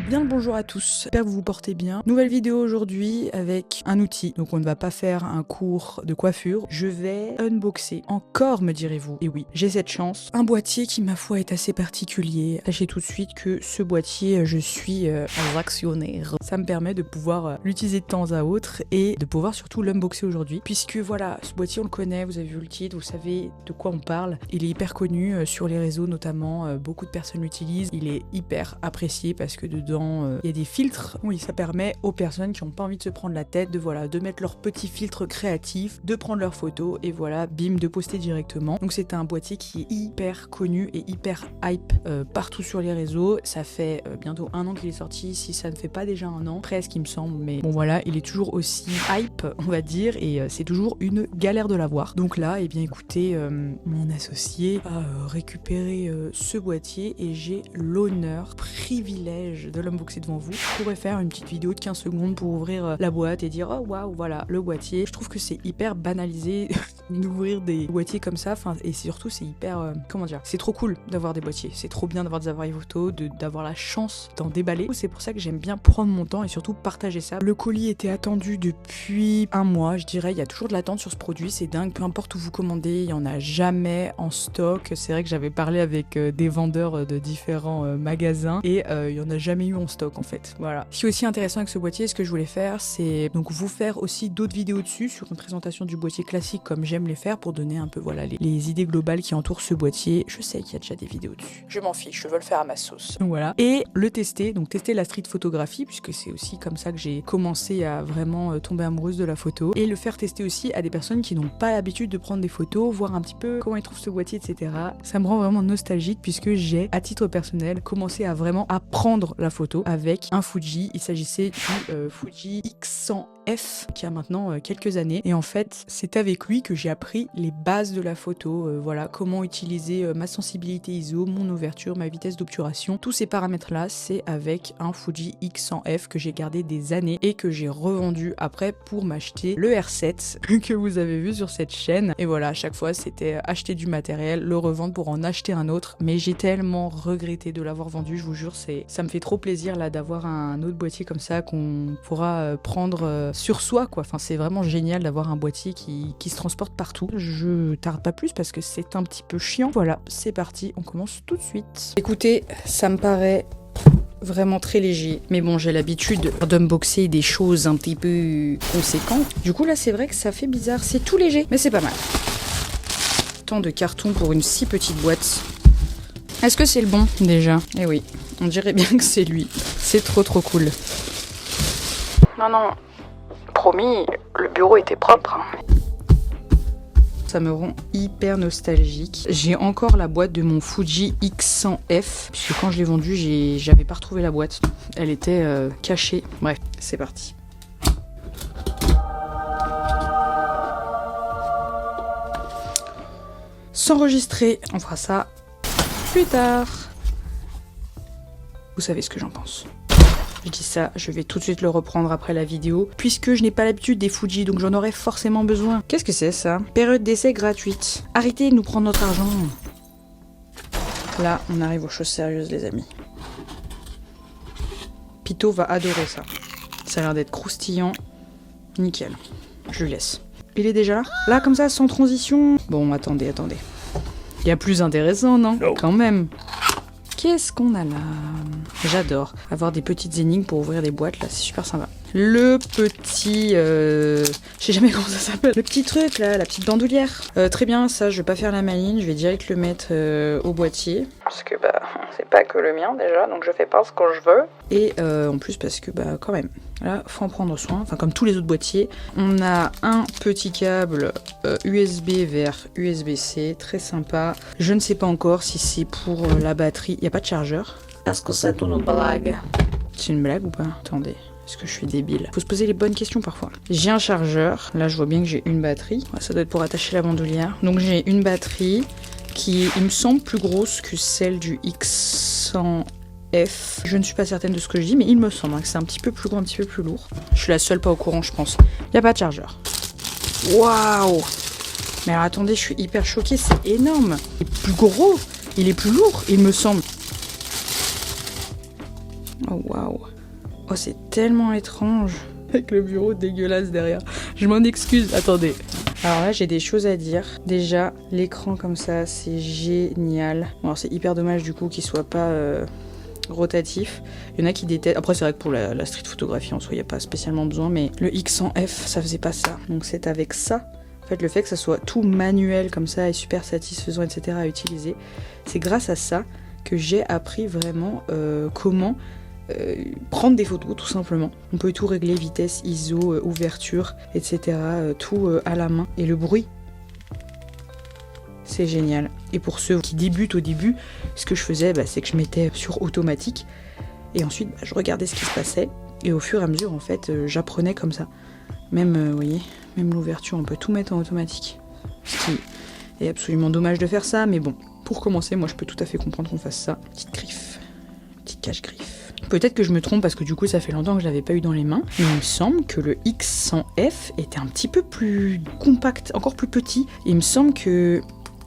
Bien le bonjour à tous, j'espère que vous vous portez bien. Nouvelle vidéo aujourd'hui avec un outil, donc on ne va pas faire un cours de coiffure, je vais unboxer, encore me direz-vous, et oui, j'ai cette chance, un boîtier qui ma foi est assez particulier. Sachez tout de suite que ce boîtier, je suis un actionnaire. Ça me permet de pouvoir l'utiliser de temps à autre et de pouvoir surtout l'unboxer aujourd'hui, puisque voilà, ce boîtier on le connaît, vous avez vu le titre, vous savez de quoi on parle, il est hyper connu sur les réseaux notamment, beaucoup de personnes l'utilisent, il est hyper apprécié parce que dedans il y a des filtres. Oui, ça permet aux personnes qui n'ont pas envie de se prendre la tête de mettre leur petit filtre créatif, de prendre leurs photos et voilà, bim, de poster directement. Donc c'est un boîtier qui est hyper connu et hyper hype partout sur les réseaux. Ça fait bientôt 1 an qu'il est sorti, si ça ne fait pas déjà 1 an, presque il me semble, mais bon voilà, il est toujours aussi hype on va dire et c'est toujours une galère de l'avoir. Donc là, eh bien écoutez, mon associé a récupéré ce boîtier et j'ai l'honneur, privilège de l'unboxer devant vous. Je pourrais faire une petite vidéo de 15 secondes pour ouvrir la boîte et dire oh waouh, voilà le boîtier. Je trouve que c'est hyper banalisé d'ouvrir des boîtiers comme ça, et surtout c'est hyper, comment dire, c'est trop cool d'avoir des boîtiers, c'est trop bien d'avoir des appareils photo, d'avoir la chance d'en déballer. C'est pour ça que j'aime bien prendre mon temps et surtout partager ça. Le colis était attendu depuis 1 mois, je dirais, il y a toujours de l'attente sur ce produit, c'est dingue, peu importe où vous commandez, il n'y en a jamais en stock. C'est vrai que j'avais parlé avec des vendeurs de différents magasins et il n'y en a jamais eu en stock en fait, voilà. Ce qui est aussi intéressant avec ce boîtier, ce que je voulais faire, c'est donc vous faire aussi d'autres vidéos dessus sur une présentation du boîtier classique comme j'aime les faire pour donner un peu voilà les idées globales qui entourent ce boîtier. Je sais qu'il y a déjà des vidéos dessus, je m'en fiche, je veux le faire à ma sauce. Donc voilà, et le tester, donc tester la street photographie puisque c'est aussi comme ça que j'ai commencé à vraiment tomber amoureuse de la photo et le faire tester aussi à des personnes qui n'ont pas l'habitude de prendre des photos, voir un petit peu comment ils trouvent ce boîtier, etc. Ça me rend vraiment nostalgique puisque j'ai, à titre personnel, commencé à vraiment apprendre la photo avec un Fuji. Il s'agissait du Fuji X100F qui a maintenant quelques années et en fait c'est avec lui que j'ai appris les bases de la photo, voilà, comment utiliser ma sensibilité ISO, mon ouverture, ma vitesse d'obturation, tous ces paramètres là c'est avec un Fuji X100F que j'ai gardé des années et que j'ai revendu après pour m'acheter le R7 que vous avez vu sur cette chaîne. Et voilà, à chaque fois c'était acheter du matériel, le revendre pour en acheter un autre, mais j'ai tellement regretté de l'avoir vendu, je vous jure, ça me fait trop plaisir là d'avoir un autre boîtier comme ça qu'on pourra prendre sur soi quoi. Enfin c'est vraiment génial d'avoir un boîtier qui se transporte partout. Je tarde pas plus parce que c'est un petit peu chiant. Voilà, c'est parti, on commence tout de suite. Écoutez, ça me paraît vraiment très léger, mais bon, j'ai l'habitude d'unboxer des choses un petit peu conséquentes. Du coup là c'est vrai que ça fait bizarre, c'est tout léger, mais c'est pas mal. Tant de carton pour une si petite boîte. Est-ce que c'est le bon déjà? Eh oui, on dirait bien que c'est lui. C'est trop cool. Non, promis, le bureau était propre. Ça me rend hyper nostalgique. J'ai encore la boîte de mon Fuji X100F, puisque quand je l'ai vendu, j'avais pas retrouvé la boîte. Elle était cachée. Bref, c'est parti. S'enregistrer, on fera ça plus tard. Vous savez ce que j'en pense. Je dis ça, je vais tout de suite le reprendre après la vidéo, puisque je n'ai pas l'habitude des Fuji, donc j'en aurais forcément besoin. Qu'est-ce que c'est ça? Période d'essai gratuite. Arrêtez de nous prendre notre argent. Là, on arrive aux choses sérieuses, les amis. Pito va adorer ça. Ça a l'air d'être croustillant. Nickel. Je lui laisse. Il est déjà là? Là, comme ça, sans transition? Bon, attendez. Il y a plus intéressant, non? Quand même. Qu'est-ce qu'on a là? J'adore avoir des petites énigmes pour ouvrir des boîtes, là, c'est super sympa. Le petit... je sais jamais comment ça s'appelle. Le petit truc, là, la petite bandoulière. Très bien, ça, je vais pas faire la maline, je vais direct le mettre au boîtier. Parce que, c'est pas que le mien, déjà, donc je fais pas ce que je veux. Et en plus, parce que, quand même, là, faut en prendre soin. Enfin, comme tous les autres boîtiers. On a un petit câble USB vers USB-C, très sympa. Je ne sais pas encore si c'est pour la batterie. Il n'y a pas de chargeur. Est-ce que c'est une blague? C'est une blague ou pas? Attendez. Est-ce que je suis débile? Faut se poser les bonnes questions parfois. J'ai un chargeur. Là, je vois bien que j'ai une batterie. Ouais, ça doit être pour attacher la bandoulière. Donc, j'ai une batterie qui, il me semble, plus grosse que celle du X100F. Je ne suis pas certaine de ce que je dis, mais il me semble que c'est un petit peu plus gros, un petit peu plus lourd. Je suis la seule pas au courant, je pense. Il n'y a pas de chargeur. Waouh! Mais alors, attendez, je suis hyper choquée. C'est énorme. Il est plus gros. Il est plus lourd, il me semble. Oh waouh. Oh c'est tellement étrange. Avec le bureau dégueulasse derrière. Je m'en excuse, attendez. Alors là j'ai des choses à dire. Déjà l'écran comme ça c'est génial. Bon alors c'est hyper dommage du coup qu'il soit pas rotatif. Il y en a qui détestent. Après c'est vrai que pour la street photographie en soi il n'y a pas spécialement besoin, mais le X100F ça faisait pas ça. Donc c'est avec ça. En fait le fait que ça soit tout manuel comme ça et super satisfaisant etc. à utiliser, c'est grâce à ça que j'ai appris vraiment comment prendre des photos tout simplement. On peut tout régler, vitesse, ISO, ouverture, etc. Tout à la main. Et le bruit, c'est génial. Et pour ceux qui débutent au début, ce que je faisais, c'est que je mettais sur automatique. Et ensuite, je regardais ce qui se passait. Et au fur et à mesure, en fait, j'apprenais comme ça. Même, vous voyez, même l'ouverture, on peut tout mettre en automatique. Ce qui est absolument dommage de faire ça, mais bon. Pour commencer, moi, je peux tout à fait comprendre qu'on fasse ça. Petite griffe. Petite cache-griffe. Peut-être que je me trompe parce que du coup ça fait longtemps que je l'avais pas eu dans les mains, mais il me semble que le X100F était un petit peu plus compact, encore plus petit. Et il me semble que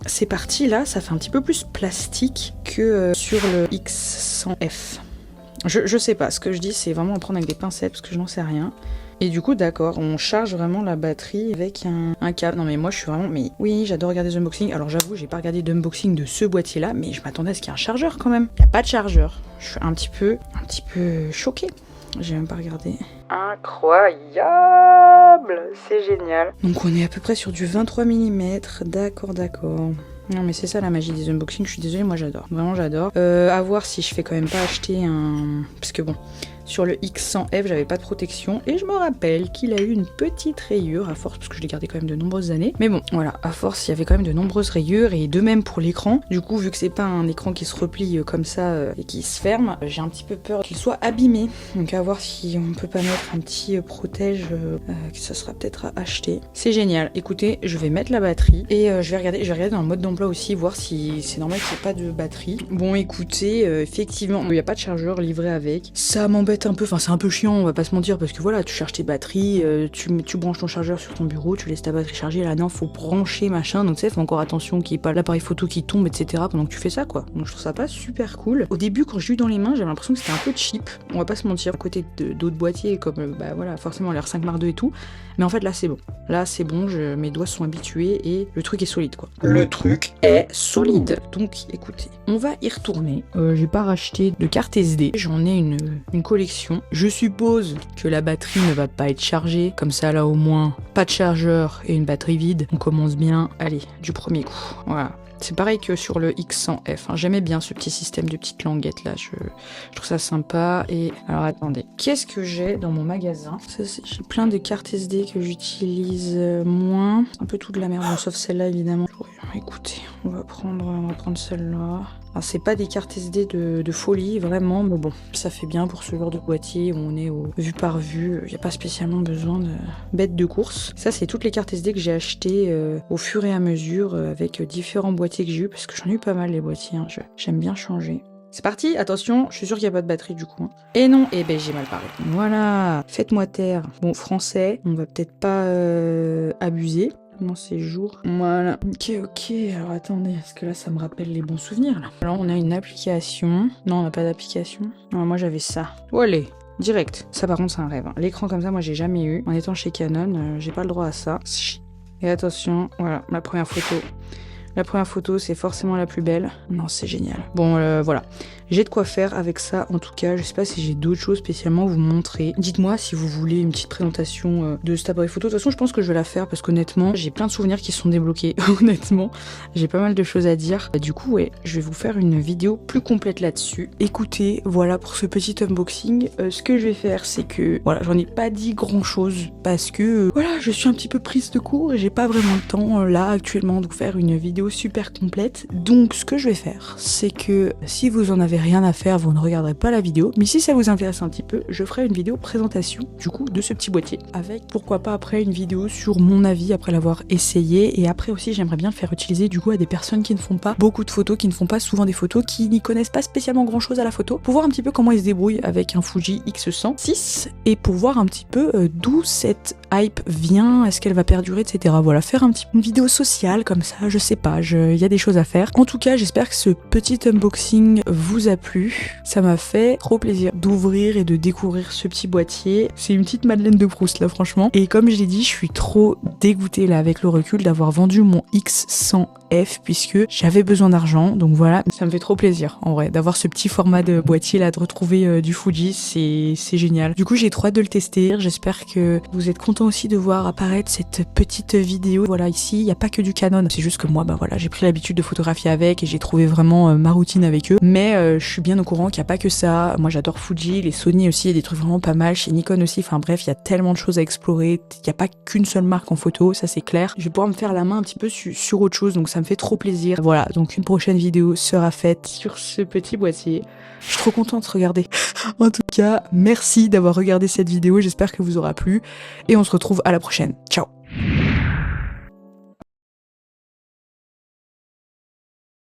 ces parties là, ça fait un petit peu plus plastique que sur le X100F. Je sais pas, ce que je dis c'est vraiment à prendre avec des pincettes parce que je n'en sais rien. Et du coup, d'accord, on charge vraiment la batterie avec un câble. Non mais moi je suis vraiment... Mais oui, j'adore regarder des unboxings. Alors j'avoue, j'ai pas regardé d'unboxing de ce boîtier-là, mais je m'attendais à ce qu'il y ait un chargeur quand même. Il n'y a pas de chargeur. Je suis un petit peu choquée. J'ai même pas regardé. Incroyable! C'est génial. Donc on est à peu près sur du 23 mm. D'accord. Non mais c'est ça la magie des unboxings, je suis désolée, moi j'adore. Vraiment j'adore. À voir si je fais quand même pas acheter un... Parce que bon... Sur le X100F, j'avais pas de protection et je me rappelle qu'il a eu une petite rayure à force, parce que je l'ai gardé quand même de nombreuses années. Mais bon, voilà, à force, il y avait quand même de nombreuses rayures et de même pour l'écran. Du coup, vu que c'est pas un écran qui se replie comme ça et qui se ferme, j'ai un petit peu peur qu'il soit abîmé. Donc à voir si on peut pas mettre un petit protège, que ça sera peut-être à acheter. C'est génial. Écoutez, je vais mettre la batterie et je vais regarder dans le mode d'emploi aussi, voir si c'est normal qu'il n'y ait pas de batterie. Bon, écoutez, effectivement, il n'y a pas de chargeur livré avec. Ça m'embête un peu, enfin c'est un peu chiant, on va pas se mentir, parce que voilà, tu charges tes batteries, tu branches ton chargeur sur ton bureau, tu laisses ta batterie charger, là non, faut brancher machin, donc tu sais, fais encore attention qu'il n'y ait pas l'appareil photo qui tombe, etc. pendant que tu fais ça quoi. Donc je trouve ça pas super cool. Au début, quand j'ai eu dans les mains, j'avais l'impression que c'était un peu cheap, on va pas se mentir, à côté d'autres boîtiers comme voilà, forcément l'R5 Mark II et tout, mais en fait là c'est bon. Là c'est bon, mes doigts sont habitués et le truc est solide quoi. Le truc est solide. Donc écoutez, on va y retourner. J'ai pas racheté de carte SD, j'en ai une collection. Je suppose que la batterie ne va pas être chargée, comme ça là au moins pas de chargeur et une batterie vide. On commence bien, allez, du premier coup. Voilà. C'est pareil que sur le X100F, hein. J'aimais bien ce petit système de petites languettes là, je trouve ça sympa. Et alors attendez, qu'est-ce que j'ai dans mon magasin? J'ai plein de cartes SD que j'utilise moins, un peu tout de la merde, sauf celle-là évidemment. Écoutez, on va prendre celle-là. Alors c'est pas des cartes SD de folie vraiment, mais bon, ça fait bien pour ce genre de boîtier où on est au vue par vue, il n'y a pas spécialement besoin de bêtes de course. Ça c'est toutes les cartes SD que j'ai achetées au fur et à mesure avec différents boîtiers que j'ai eu, parce que j'en ai eu pas mal les boîtiers, hein. J'aime bien changer. C'est parti, attention, je suis sûre qu'il n'y a pas de batterie du coup. Hein. Et non, j'ai mal parlé. Voilà, faites-moi taire. Bon, français, on va peut-être pas abuser. Comment c'est jour? Voilà. Ok. Alors attendez, parce que là, ça me rappelle les bons souvenirs, là. Alors, on a une application. Non, on n'a pas d'application. Non, moi, j'avais ça. Oh, allez, direct. Ça, par contre, c'est un rêve. Hein. L'écran comme ça, moi, j'ai jamais eu. En étant chez Canon, j'ai pas le droit à ça. Et attention, voilà, la première photo. La première photo, c'est forcément la plus belle. Non, c'est génial. Bon, voilà. J'ai de quoi faire avec ça, en tout cas. Je sais pas si j'ai d'autres choses spécialement à vous montrer. Dites-moi si vous voulez une petite présentation de cet appareil photo. De toute façon, je pense que je vais la faire parce qu'honnêtement, j'ai plein de souvenirs qui sont débloqués. Honnêtement, j'ai pas mal de choses à dire. Du coup, ouais, je vais vous faire une vidéo plus complète là-dessus. Écoutez, voilà pour ce petit unboxing. Ce que je vais faire, c'est que, voilà, j'en ai pas dit grand-chose parce que, voilà, je suis un petit peu prise de court et j'ai pas vraiment le temps, là, actuellement, de vous faire une vidéo super complète. Donc, ce que je vais faire, c'est que si vous en avez rien à faire, vous ne regarderez pas la vidéo, mais si ça vous intéresse un petit peu, je ferai une vidéo présentation du coup de ce petit boîtier, avec pourquoi pas après une vidéo sur mon avis après l'avoir essayé. Et après aussi j'aimerais bien le faire utiliser du coup à des personnes qui ne font pas beaucoup de photos, qui ne font pas souvent des photos, qui n'y connaissent pas spécialement grand chose à la photo, pour voir un petit peu comment ils se débrouillent avec un Fuji X106 et pour voir un petit peu d'où cette hype vient, est-ce qu'elle va perdurer, etc. Voilà, faire une vidéo sociale comme ça, je sais pas, il y a des choses à faire. En tout cas, j'espère que ce petit unboxing vous a plu. Ça m'a fait trop plaisir d'ouvrir et de découvrir ce petit boîtier. C'est une petite Madeleine de Proust là, franchement. Et comme je l'ai dit, je suis trop dégoûtée là avec le recul d'avoir vendu mon X100F puisque j'avais besoin d'argent. Donc voilà, ça me fait trop plaisir en vrai d'avoir ce petit format de boîtier là, de retrouver du Fuji, c'est génial. Du coup, j'ai trop hâte de le tester. J'espère que vous êtes contents aussi de voir apparaître cette petite vidéo. Voilà, ici, il n'y a pas que du Canon. C'est juste que moi, bah voilà, j'ai pris l'habitude de photographier avec et j'ai trouvé vraiment ma routine avec eux. Mais je suis bien au courant qu'il n'y a pas que ça. Moi, j'adore Fuji, les Sony aussi, il y a des trucs vraiment pas mal. Chez Nikon aussi. Enfin bref, il y a tellement de choses à explorer. Il n'y a pas qu'une seule marque en photo, ça c'est clair. Je vais pouvoir me faire la main un petit peu sur autre chose, donc ça me fait trop plaisir. Voilà, donc une prochaine vidéo sera faite sur ce petit boîtier. Je suis trop contente, regardez. En tout cas, merci d'avoir regardé cette vidéo, j'espère que vous aura plu. Et on se retrouve à la prochaine. Ciao!